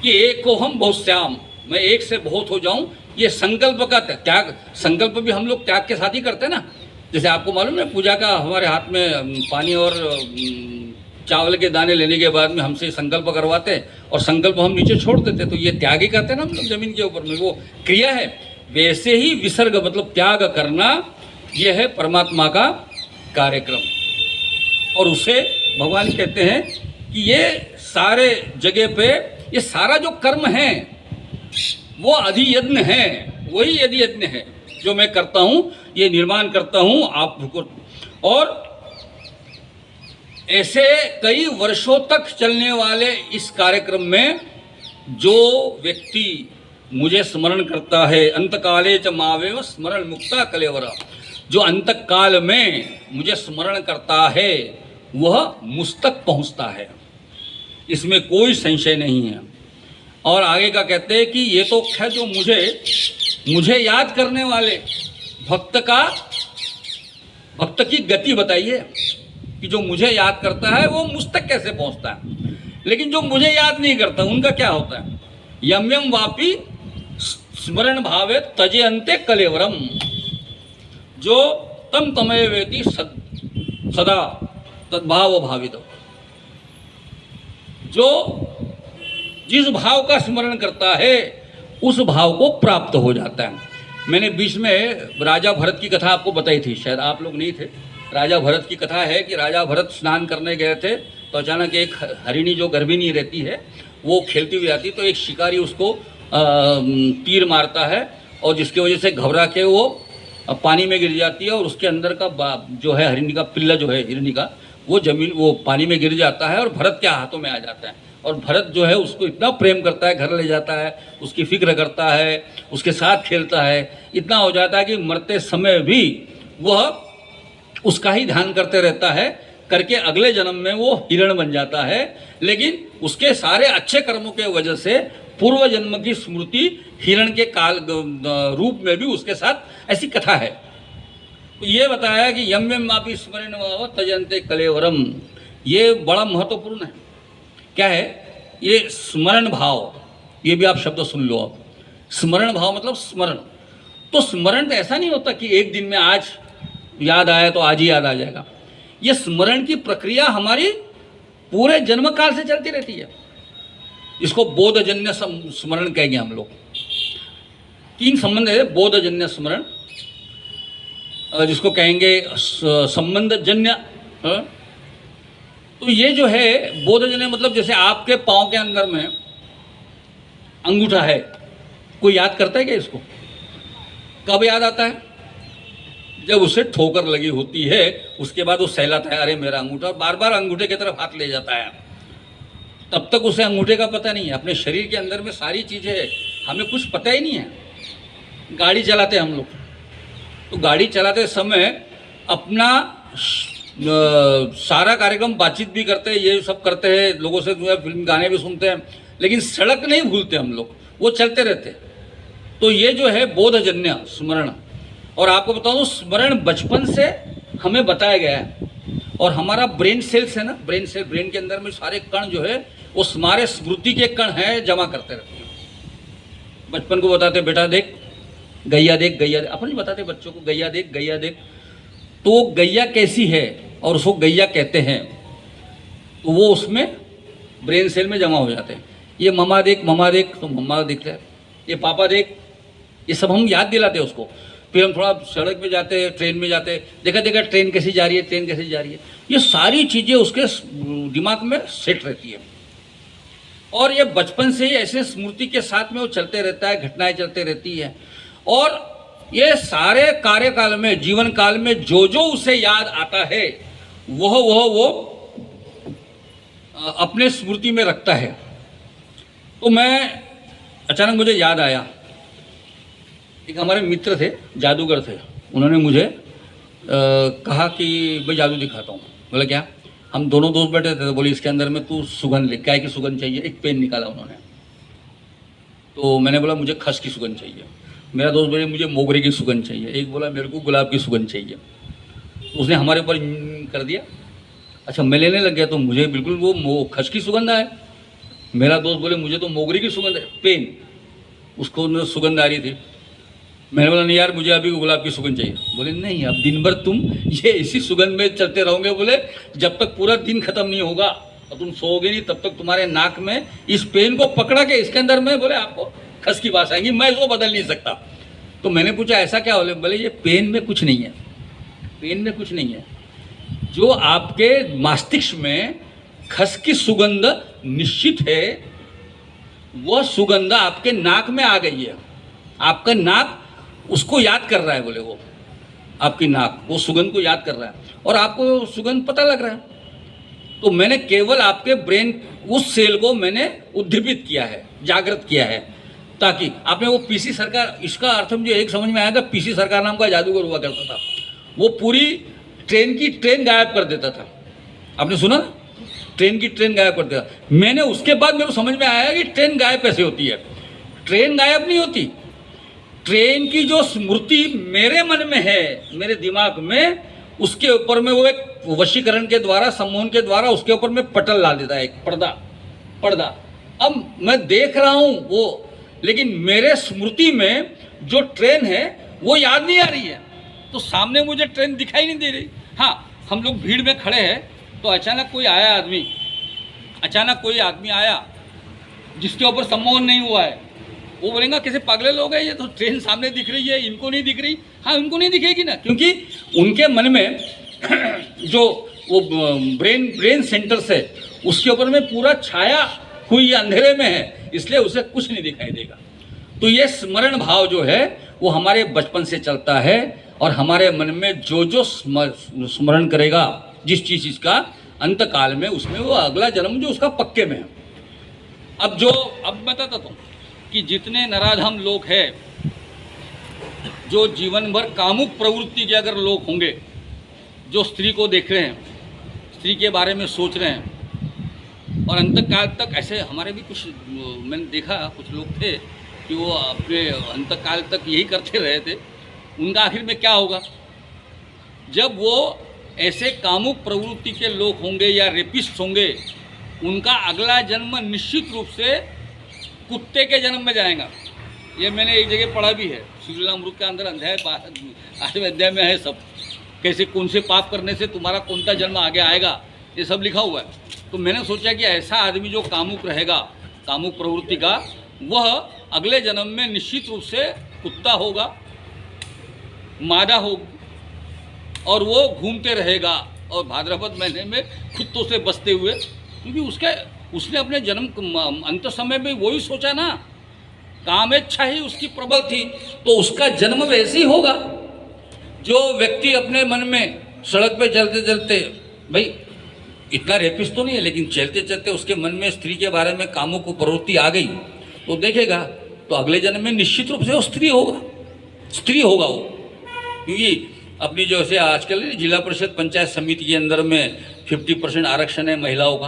कि एक को हम बहुश्याम, मैं एक से बहुत हो जाऊं। ये संकल्प का त्याग, संकल्प भी हम लोग त्याग के साथ ही करते हैं ना। जैसे आपको मालूम है पूजा का हमारे हाथ में पानी और चावल के दाने लेने के बाद में हमसे संकल्प करवाते हैं और संकल्प हम नीचे छोड़ देते, तो ये त्याग ही करते हैं ना हम लोग जमीन के ऊपर में, वो क्रिया है। वैसे ही विसर्ग मतलब त्याग करना, यह है परमात्मा का कार्यक्रम। और उसे भगवान कहते हैं कि ये सारे जगह पे ये सारा जो कर्म है वो अधियज्ञ है, वही अधियज्ञ है जो मैं करता हूँ, ये निर्माण करता हूँ आपको। और ऐसे कई वर्षों तक चलने वाले इस कार्यक्रम में जो व्यक्ति मुझे स्मरण करता है, अंतकाले च मावेव स्मरण मुक्ता कलेवरा, जो अंतकाल में मुझे स्मरण करता है वह मुझ तक पहुँचता है, इसमें कोई संशय नहीं है। और आगे का कहते हैं कि ये तो है जो मुझे याद करने वाले भक्त की गति बताइए। कि जो मुझे याद करता है वो मुझ तक कैसे पहुंचता है, लेकिन जो मुझे याद नहीं करता उनका क्या होता है। यम यम वापी स्मरण भावे तजे अंते कलेवरम, जो तम तमय वेति सदा तद्भाव भावित, जो जिस भाव का स्मरण करता है उस भाव को प्राप्त हो जाता है। मैंने बीच में राजा भरत की कथा आपको बताई थी, शायद आप लोग नहीं थे। राजा भरत की कथा है कि राजा भरत स्नान करने गए थे तो अचानक एक हरिणी जो गर्भिणी रहती है वो खेलती हुई आती, तो एक शिकारी उसको तीर मारता है और जिसकी वजह से घबरा के वो पानी में गिर जाती है और उसके अंदर का जो है हरिणी का पिल्ला जो है हिरणी का वो जमीन वो पानी में गिर जाता है और भरत के हाथों में आ जाता है। और भरत जो है उसको इतना प्रेम करता है, घर ले जाता है, उसकी फिक्र करता है, उसके साथ खेलता है, इतना हो जाता है कि मरते समय भी वह उसका ही ध्यान करते रहता है, करके अगले जन्म में वो हिरण बन जाता है। लेकिन उसके सारे अच्छे कर्मों के वजह से पूर्व जन्म की स्मृति हिरण के काल रूप में भी उसके साथ ऐसी कथा है। तो ये बताया कि यम यम मापी स्मरण तजंते कलेवरम, ये बड़ा महत्वपूर्ण है। क्या है ये स्मरण भाव, ये भी आप शब्द सुन लो। आप स्मरण भाव मतलब स्मरण, तो स्मरण तो ऐसा नहीं होता कि एक दिन में आज याद आया तो आज ही याद आ जाएगा। ये स्मरण की प्रक्रिया हमारी पूरे जन्म काल से चलती रहती है। इसको बोधजन्य स्मरण कहेंगे हम लोग। 3 संबंध है बोधजन्य स्मरण, जिसको कहेंगे संबंधजन्य। तो ये जो है बोधजन्य मतलब जैसे आपके पाँव के अंदर में अंगूठा है, कोई याद करता है क्या इसको? कब याद आता है? जब उसे ठोकर लगी होती है, उसके बाद वो सहलाता है अरे मेरा अंगूठा, और बार बार अंगूठे की तरफ हाथ ले जाता है। तब तक उसे अंगूठे का पता नहीं है। अपने शरीर के अंदर में सारी चीज़ें है, हमें कुछ पता ही नहीं है। गाड़ी चलाते हम लोग, तो गाड़ी चलाते समय अपना सारा कार्यक्रम बातचीत भी करते हैं, ये सब करते हैं, लोगों से जो है फिल्म गाने भी सुनते हैं, लेकिन सड़क नहीं भूलते हम लोग, वो चलते रहते। तो ये जो है बोधजन्य स्मरण। और आपको बताऊँ स्मरण बचपन से हमें बताया गया है। और हमारा ब्रेन सेल्स है ना, ब्रेन सेल, ब्रेन के अंदर में सारे कण जो है वो हमारे स्मृति के कण हैं, जमा करते रहते हैं। बचपन को बताते बेटा देख गैया देख, गैया देख, अपन नहीं बताते बच्चों को गैया देख, गैया देख। तो गैया कैसी है और उसको गैया कहते हैं, तो वो उसमें ब्रेन सेल में जमा हो जाते हैं। ये ममा देख, ममा देख, तो मम्मा दिखता है। ये पापा देख, ये सब हम याद दिलाते हैं उसको। फिर हम थोड़ा सड़क पे जाते हैं, ट्रेन में जाते हैं, देखा देखा ट्रेन कैसी जा रही है, ट्रेन कैसी जा रही है। ये सारी चीज़ें उसके दिमाग में सेट रहती है। और ये बचपन से ही ऐसे स्मृति के साथ में वो चलते रहता है, घटनाएं चलते रहती है। और ये सारे कार्यकाल में, जीवन काल में जो जो उसे याद आता है वो अपने स्मृति में रखता है। तो मैं अचानक मुझे याद आया, एक हमारे मित्र थे, जादूगर थे, उन्होंने मुझे कहा कि भाई जादू दिखाता हूँ। बोला क्या? हम दोनों दोस्त बैठे थे, तो बोले इसके अंदर में तू सुगंध ले। क्या की सुगंध चाहिए? एक पेन निकाला उन्होंने, तो मैंने बोला मुझे खस की सुगंध चाहिए। मेरा दोस्त बोले मुझे मोगरे की सुगंध चाहिए। एक बोला मेरे को गुलाब की सुगंध चाहिए। तो उसने हमारे ऊपर कर दिया। अच्छा मैं लेने लग गया तो मुझे बिल्कुल वो खस की सुगंध आए। मेरा दोस्त बोले मुझे तो मोगरे की सुगंध है। पेन, उसको सुगंध आ रही थी। मैंने बोला नहीं यार मुझे अभी गुलाब की सुगंध चाहिए। बोले नहीं, अब दिन भर तुम ये इसी सुगंध में चलते रहोगे। बोले जब तक पूरा दिन खत्म नहीं होगा और तुम सोओगे नहीं, तब तक तुम्हारे नाक में इस पेन को पकड़ा के इसके अंदर में बोले आपको खस की बात आएंगी, मैं इसको बदल नहीं सकता। तो मैंने पूछा ऐसा क्या? बोले ये पेन में कुछ नहीं है, पेन में कुछ नहीं है। जो आपके मस्तिष्क में खस की सुगंध निश्चित है, वह सुगंध आपके नाक में आ गई है। आपका नाक उसको याद कर रहा है। बोले वो आपकी नाक वो सुगंध को याद कर रहा है और आपको सुगंध पता लग रहा है। तो मैंने केवल आपके ब्रेन उस सेल को मैंने उद्दीपित किया है, जागृत किया है, ताकि आपने वो पीसी सरकार, इसका अर्थ मुझे एक समझ में आया था, पीसी सरकार नाम का जादूगर हुआ करता था। वो पूरी ट्रेन गायब कर देता था। आपने सुना ना, ट्रेन की ट्रेन गायब कर देता। मैंने उसके बाद मेरे को समझ में आया कि ट्रेन गायब कैसे होती है। ट्रेन गायब नहीं होती, ट्रेन की जो स्मृति मेरे मन में है, मेरे दिमाग में, उसके ऊपर में वो एक वशीकरण के द्वारा, सम्मोहन के द्वारा उसके ऊपर में पटल ला देता है, एक पर्दा। अब मैं देख रहा हूँ वो, लेकिन मेरे स्मृति में जो ट्रेन है वो याद नहीं आ रही है, तो सामने मुझे ट्रेन दिखाई नहीं दे रही। हाँ, हम लोग भीड़ में खड़े हैं तो अचानक कोई आदमी आया जिसके ऊपर सम्मोहन नहीं हुआ है। वो बोलेंगे कैसे पागले लोग हैं, ये तो ट्रेन सामने दिख रही है, इनको नहीं दिख रही। हाँ, उनको नहीं दिखेगी ना, क्योंकि उनके मन में जो वो ब्रेन सेंटर से उसके ऊपर में पूरा छाया हुई अंधेरे में है, इसलिए उसे कुछ नहीं दिखाई देगा। तो ये स्मरण भाव जो है वो हमारे बचपन से चलता है, और हमारे मन में जो स्मरण करेगा जिस चीज़ का अंत काल में, उसमें वो अगला जन्म जो उसका पक्के में है। अब बताता हूँ कि जितने नराधम लोग हैं, जो जीवन भर कामुक प्रवृत्ति के अगर लोग होंगे, जो स्त्री को देख रहे हैं, स्त्री के बारे में सोच रहे हैं, और अंतकाल तक ऐसे हमारे भी कुछ, मैंने देखा कुछ लोग थे कि वो अपने अंतकाल तक यही करते रहे थे। उनका आखिर में क्या होगा? जब वो ऐसे कामुक प्रवृत्ति के लोग होंगे या रेपिस्ट होंगे, उनका अगला जन्म निश्चित रूप से कुत्ते के जन्म में जाएगा। ये मैंने एक जगह पढ़ा भी है, श्रीलामृत के अंदर अध्याय 8वें अध्याय में है सब, कैसे कौन से पाप करने से तुम्हारा कौन सा जन्म आगे आएगा, ये सब लिखा हुआ है। तो मैंने सोचा कि ऐसा आदमी जो कामुक रहेगा, कामुक प्रवृत्ति का, वह अगले जन्म में निश्चित रूप से कुत्ता होगा, मादा होगी, और वो घूमते रहेगा, और भाद्रपद महीने में कुत्तों से बसते हुए, क्योंकि उसने अपने जन्म अंत समय में वही सोचा ना, कामेच्छा ही उसकी प्रबल थी, तो उसका जन्म वैसे ही होगा। जो व्यक्ति अपने मन में सड़क पे चलते चलते, भाई इतना रेपिस्ट तो नहीं है, लेकिन चलते चलते उसके मन में स्त्री के बारे में कामों को प्रवृत्ति आ गई, तो देखेगा तो अगले जन्म में निश्चित रूप से वो स्त्री होगा वो। क्योंकि अपनी जो से आजकल जिला परिषद पंचायत समिति के अंदर में 50% आरक्षण है महिलाओं का।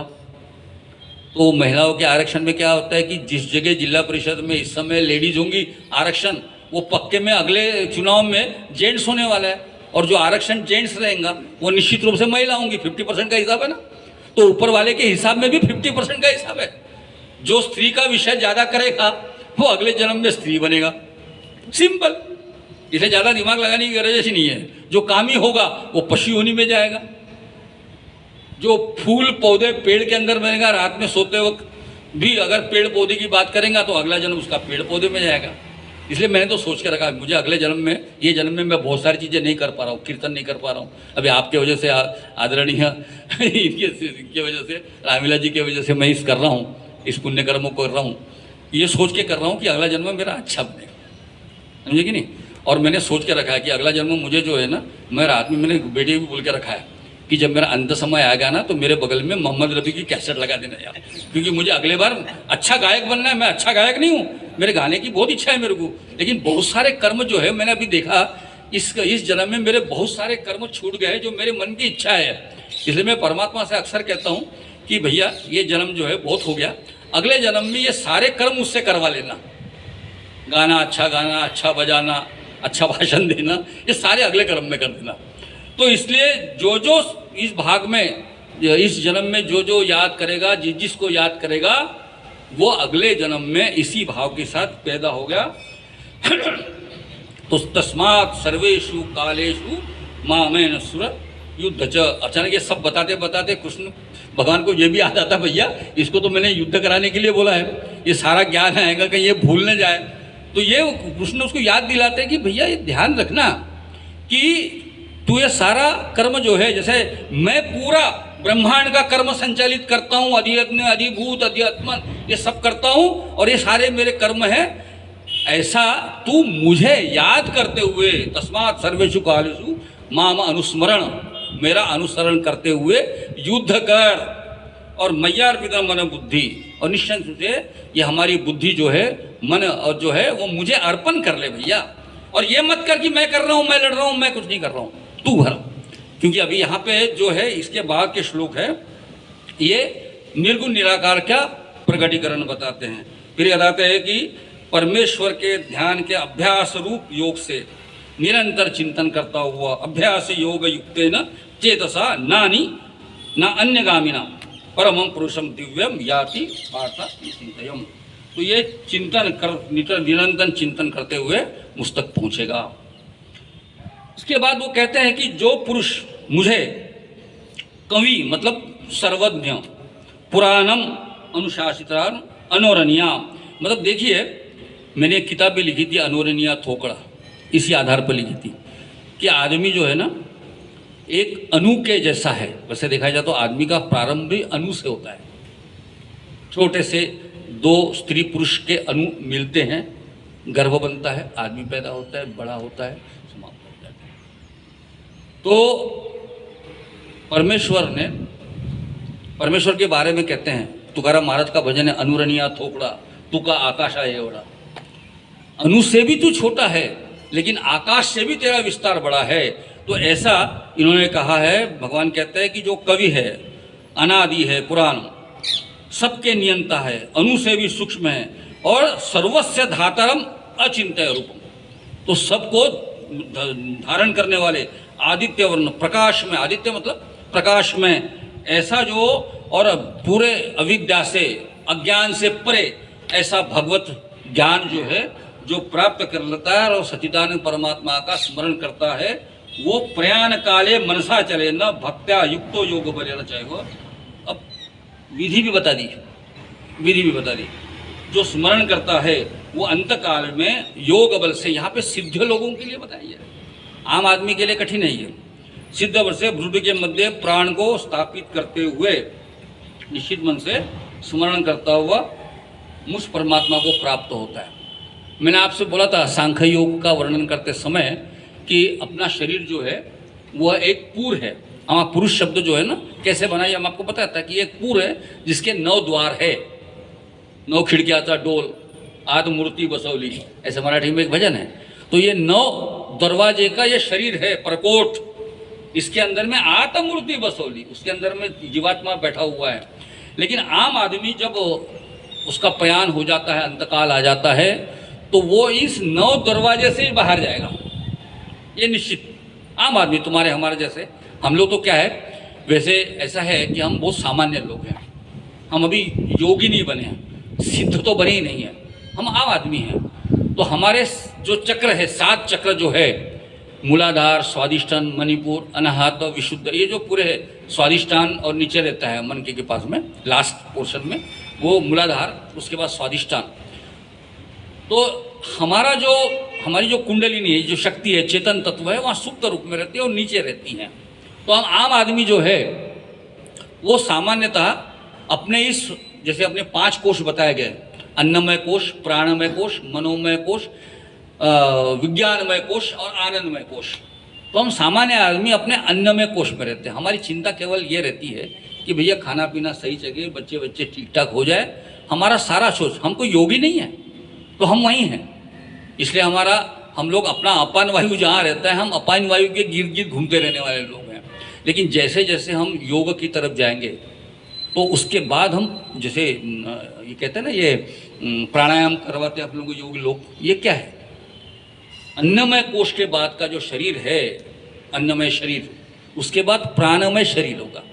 तो महिलाओं के आरक्षण में क्या होता है कि जिस जगह जिला परिषद में इस समय लेडीज होंगी आरक्षण, वो पक्के में अगले चुनाव में जेंट्स होने वाला है, और जो आरक्षण जेंट्स रहेगा वो निश्चित रूप से महिला होंगी। 50% का हिसाब है ना, तो ऊपर वाले के हिसाब में भी 50% का हिसाब है। जो स्त्री का विषय ज़्यादा करेगा वो अगले जन्म में स्त्री बनेगा, सिंपल। इसे ज़्यादा दिमाग लगाने की गरज ही नहीं है। जो कामी होगा वो पशु योनि में जाएगा, जो फूल पौधे पेड़ के अंदर बनेगा, रात में सोते वक्त भी अगर पेड़ पौधे की बात करेंगे तो अगला जन्म उसका पेड़ पौधे में जाएगा। इसलिए मैंने तो सोच के रखा, मुझे अगले जन्म में, ये जन्म में मैं बहुत सारी चीज़ें नहीं कर पा रहा हूँ, कीर्तन नहीं कर पा रहा हूँ, अभी आपके वजह से आदरणीय इनकी वजह से, रामिला जी की वजह से मैं इस कर रहा हूँ, इस पुण्य कर्मों को कर रहा हूँ, ये सोच के कर रहा हूँ कि अगला जन्म मेरा अच्छा बनेगा, समझे कि नहीं। और मैंने सोच के रखा है कि अगला जन्म मुझे जो है ना, मैं रात में मैंने बेटे भी बोल के रखा है कि जब मेरा अंत समय आएगा ना, तो मेरे बगल में मोहम्मद रफ़ी की कैसेट लगा देना यार, क्योंकि मुझे अगले बार अच्छा गायक बनना है। मैं अच्छा गायक नहीं हूँ, मेरे गाने की बहुत इच्छा है मेरे को, लेकिन बहुत सारे कर्म जो है, मैंने अभी देखा इस जन्म में मेरे बहुत सारे कर्म छूट गए जो मेरे मन की इच्छा है। इसलिए मैं परमात्मा से अक्सर कहता हूँ कि भैया ये जन्म जो है बहुत हो गया, अगले जन्म में ये सारे कर्म मुझसे करवा लेना, गाना, अच्छा बजाना, अच्छा भाषण देना, ये सारे अगले कर्म में कर देना। तो इसलिए जो इस भाग में, इस जन्म में जो याद करेगा, जिसको याद करेगा, वो अगले जन्म में इसी भाव के साथ पैदा हो गया। तो तस्मात् सर्वेषु कालेषु मामेन सुर युद्ध च। अचानक ये सब बताते बताते कृष्ण भगवान को ये भी याद आता, भैया इसको तो मैंने युद्ध कराने के लिए बोला है, ये सारा ज्ञान आएगा कहीं ये भूल न जाए। तो ये कृष्ण उसको याद दिलाते हैं कि भैया ये ध्यान रखना कि तू ये सारा कर्म जो है, जैसे मैं पूरा ब्रह्मांड का कर्म संचालित करता हूँ, अधियज्ञ, अधिभूत, अध्यात्मन, ये सब करता हूँ, और ये सारे मेरे कर्म हैं, ऐसा तू मुझे याद करते हुए, तस्मात् सर्वेषु कालेषु माम अनुस्मरण, मेरा अनुसरण करते हुए युद्ध कर, और मय्यार्पितं मन बुद्धि, और निश्चय से ये हमारी बुद्धि जो है, मन और जो है वो मुझे अर्पण कर ले भैया। और ये मत कर कि मैं कर रहा हूँ, मैं लड़ रहा हूँ, मैं कुछ नहीं कर रहा हूँ, तू भर। क्योंकि अभी यहाँ पे जो है इसके बाद के श्लोक है, ये निर्गुण निराकार का प्रकटीकरण बताते हैं। फिर बताते हैं कि परमेश्वर के ध्यान के अभ्यास रूप योग से निरंतर चिंतन करता हुआ अभ्यास योग युक्तेन चेतसा नानी न अन्यगामिना परमं पुरुषम दिव्यम याति पार्थ चिंतयम। तो ये चिंतन कर निरंतर चिंतन करते हुए मुझ तक पहुँचेगा। उसके बाद वो कहते हैं कि जो पुरुष मुझे कवि मतलब सर्वज्ञ पुराणम अनुशासिता अनोरणिया, मतलब देखिए मैंने एक किताब भी लिखी थी अनोरणिया थोकड़ा, इसी आधार पर लिखी थी कि आदमी जो है ना एक अणु के जैसा है। वैसे देखा जाए तो आदमी का प्रारंभ भी अणु से होता है, छोटे से दो स्त्री पुरुष के अणु मिलते हैं, गर्भ बनता है, आदमी पैदा होता है, बड़ा होता है, समाप्त हो जाता है। तो परमेश्वर के बारे में कहते हैं, तुकाराम महाराज का भजन है अनुरणिया थोकड़ा तुका आकाशा एवड़ा। अणु से भी तू छोटा है लेकिन आकाश से भी तेरा विस्तार बड़ा है। तो ऐसा इन्होंने कहा है, भगवान कहते हैं कि जो कवि है अनादि है, पुराण सबके नियंता है, अणु से भी सूक्ष्म है और सर्वस्य धातरम अचिंत्य रूपम, तो सबको धारण करने वाले आदित्य वर्ण प्रकाश में, आदित्य मतलब प्रकाश में, ऐसा जो और पूरे अविद्या से अज्ञान से परे ऐसा भगवत ज्ञान जो है जो प्राप्त कर लेता है और सच्चिदानंद परमात्मा का स्मरण करता है, वो प्रयाण काले मनसा चले न भक्त्या युक्तो योग बलेना चाहेगा। अब विधि भी बता दी, जो स्मरण करता है वो अंत काल में योग बल से, यहाँ पे सिद्ध लोगों के लिए बताई है, आम आदमी के लिए कठिन नहीं है। सिद्ध बल से भ्रूण के मध्य प्राण को स्थापित करते हुए निश्चित मन से स्मरण करता हुआ मुझ परमात्मा को प्राप्त होता है। मैंने आपसे बोला था सांख्य योग का वर्णन करते समय कि अपना शरीर जो है वह एक पूर है। हमारा पुरुष शब्द जो है ना कैसे बनाई, हम आपको बताया था कि एक पूर है जिसके 9 द्वार है, 9 खिड़कियाचा डोल आद मूर्ति बसौली, ऐसे मराठी में एक भजन है। तो ये 9 दरवाजे का ये शरीर है परकोट, इसके अंदर में आत्म मूर्ति बसौली, उसके अंदर में जीवात्मा बैठा हुआ है। लेकिन आम आदमी जब उसका प्रयाण हो जाता है, अंतकाल आ जाता है, तो वो इस 9 दरवाजे से ही बाहर जाएगा, ये निश्चित। आम आदमी तुम्हारे हमारे जैसे, हम लोग तो क्या है, वैसे ऐसा है कि हम बहुत सामान्य लोग हैं, हम अभी योगी नहीं बने हैं, सिद्ध तो बने ही नहीं है, हम आम आदमी हैं। तो हमारे जो चक्र है, 7 चक्र जो है, मूलाधार, स्वादिष्ठान, मणिपुर, अनाहत, विशुद्ध, ये जो पूरे है, स्वादिष्ठान और नीचे रहता है मन के पास में लास्ट पोर्शन में वो मूलाधार, उसके बाद स्वादिष्ठान। तो हमारी जो कुंडलिनी है, जो शक्ति है, चेतन तत्व है, वहाँ सुप्त रूप में रहती है और नीचे रहती हैं। तो हम आम आदमी जो है वो सामान्यतः अपने इस, जैसे अपने 5 कोश बताए गए, अन्नमय कोश, प्राणमय कोश, मनोमय कोश, विज्ञानमय कोश और आनंदमय कोश। तो हम सामान्य आदमी अपने अन्नमय कोश में रहते हैं। हमारी चिंता केवल ये रहती है कि भैया खाना पीना सही जगह, बच्चे ठीक ठाक हो जाए, हमारा सारा सोच। हम कोई योगी नहीं है तो हम वहीं हैं, इसलिए हम लोग अपना अपान वायु जहाँ रहता है, हम अपान वायु के गिर्द गिर्द घूमते रहने वाले लोग हैं। लेकिन जैसे जैसे हम योग की तरफ जाएंगे तो उसके बाद हम, जैसे ये कहते हैं ना, ये प्राणायाम करवाते हैं आप लोगों को योगी लोग, ये क्या है, अन्नमय कोश के बाद का जो शरीर है, अन्नमय शरीर, उसके बाद प्राणमय शरीर होगा।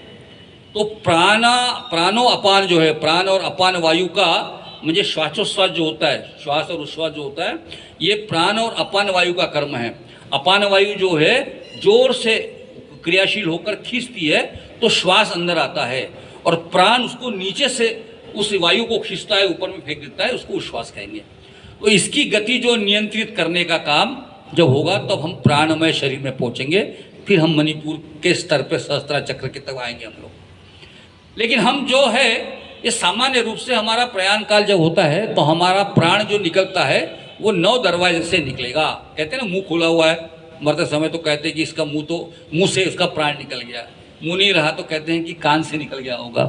तो प्राणो अपान जो है, प्राण और अपान वायु का मुझे श्वासोश्वास जो होता है, श्वास और उच्छ्वास जो होता है, ये प्राण और अपान वायु का कर्म है। अपान वायु जो है जोर से क्रियाशील होकर खींचती है तो श्वास अंदर आता है, और प्राण उसको नीचे से उस वायु को खींचता है, ऊपर में फेंक देता है, उसको उच्छ्वास कहेंगे। तो इसकी गति जो नियंत्रित करने का काम जब होगा तब हम प्राणमय शरीर में पहुंचेंगे, फिर हम मणिपुर के स्तर पर सहस्त्रा चक्र के तक आएंगे हम लोग। लेकिन हम जो है ये सामान्य रूप से, हमारा प्रयाण काल जब होता है तो हमारा प्राण जो निकलता है वो 9 दरवाजे से निकलेगा। कहते हैं ना मुंह खुला हुआ है, मरते समय तो कहते हैं कि इसका मुंह से इसका प्राण निकल गया, मुंह नहीं रहा तो कहते हैं कि कान से निकल गया होगा।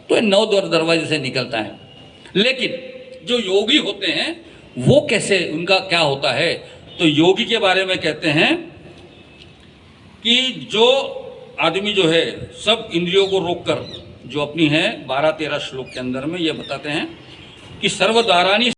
तो ये 9 दरवाजे से निकलता है। लेकिन जो योगी होते हैं वो कैसे, उनका क्या होता है, तो योगी के बारे में कहते हैं कि जो आदमी जो है सब इंद्रियों को रोककर जो अपनी है, 12-13 श्लोक के अंदर में ये बताते हैं कि सर्वद्वारानि